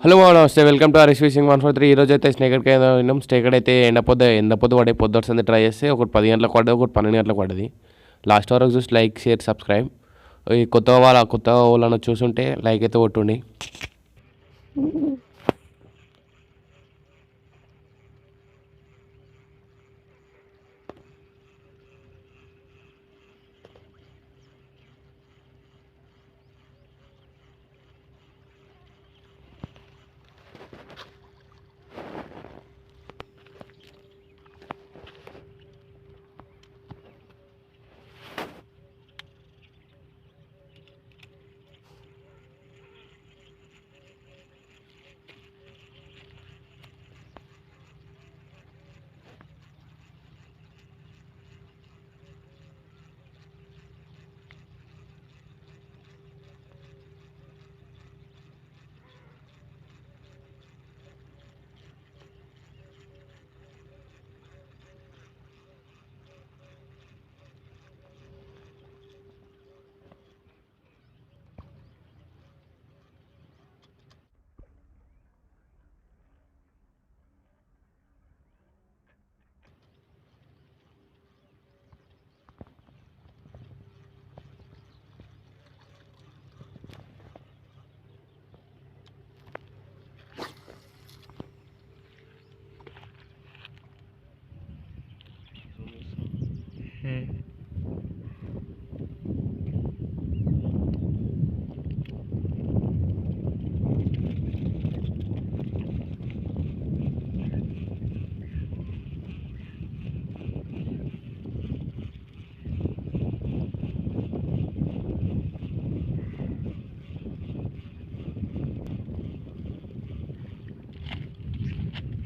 Hello నమస్తే, welcome to RS fishing 143. ఈరోజు అయితే స్నేక్ అయితే విన్నాం. స్నేక్ అయితే ఎండపోద్దు పడే పొద్దు వస్తుంది. ట్రై చేస్తే ఒకటి 10 గంటలకు పడ్డది, ఒకటి 12 గంటలకు పడ్డది. లాస్ట్ వరకు చూసి లైక్, షేర్, సబ్స్క్రైబ్. ఈ కొత్త వాళ్ళని చూసుంటే లైక్ అయితే కొట్టుండి.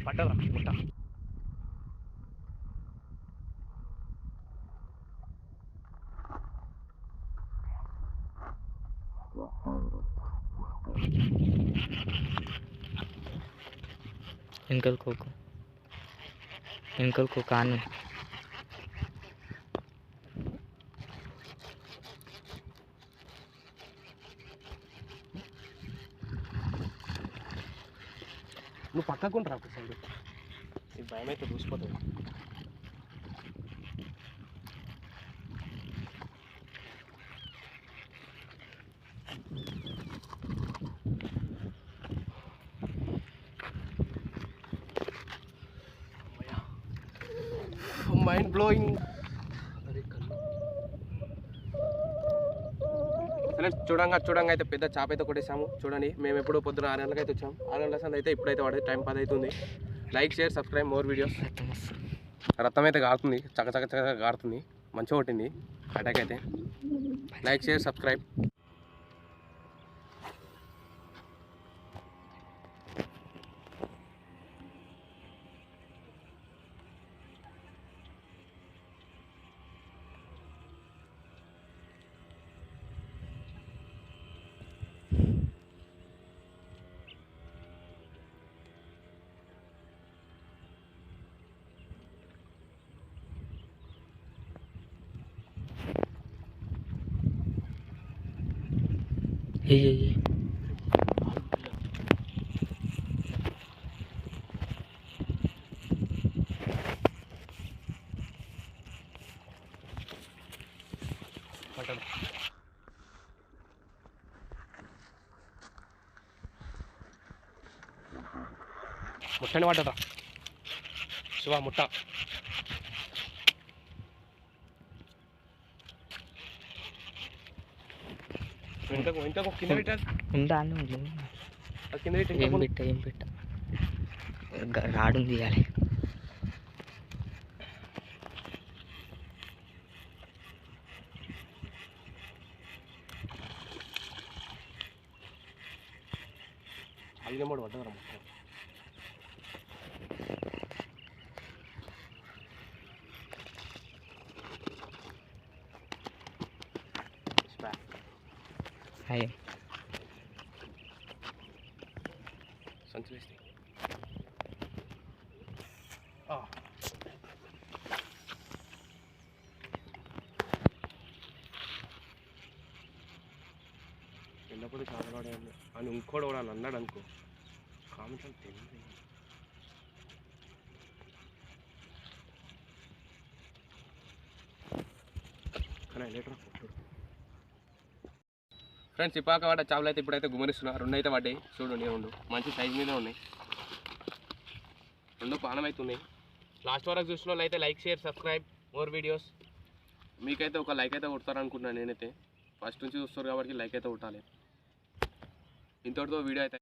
పడ్డదా ముట్ట వెనకలకు కాను నువ్వు పక్కకుంటారా ఒకసారి. ఈ భయం అయితే చూసిపోతుంది. Mind blowing. సరే, చూడంగా అయితే పెద్ద చేప అయితే కొట్టేసాము. చూడండి, మేము ఎప్పుడు పొద్దున 6 గంటలకు అయితే వచ్చాము. 6 గంటల సంది అయితే ఇప్పుడైతే పడేది. టైం 10 అవుతుంది. Like, share, subscribe, more videos. రక్తం అయితే గారుతుంది, చక్క గారుతుంది. మంచిగా కొట్టింది అటాక్ అయితే. Like, share, subscribe. ముట్టని పడ్డదా శివ ముట్ట. ఇంతకు కింద పెట్టాలి. ఉందా కింద ఏం పెట్ట రాడు తీయాలి. అల్లిమూడు పడ్డదరా మొత్తం. సంచి వేస్తే వెళ్ళప్పుడు చాలా అని ఇంకోటి కూడా అన్నాడు అనుకో. ఫ్రెండ్స్ ఇప్పాక పడ్డ చేపలు అయితే ఇప్పుడైతే గుమరిస్తున్నారు. రెండు అయితే పడ్డాయి చూడండి, రెండు మంచి సైజ్ మీద ఉన్నాయి, రెండు పానం అయితే ఉన్నాయి. లాస్ట్ వరకు చూసిన వాళ్ళు అయితే like share subscribe more videos. మీకైతే ఒక లైక్ అయితే కొడతారు అనుకుంటున్నాను నేనైతే. ఫస్ట్ నుంచి చూస్తారు కాబట్టి లైక్ అయితే కొట్టాలి. ఇంతటితో వీడియో అయితే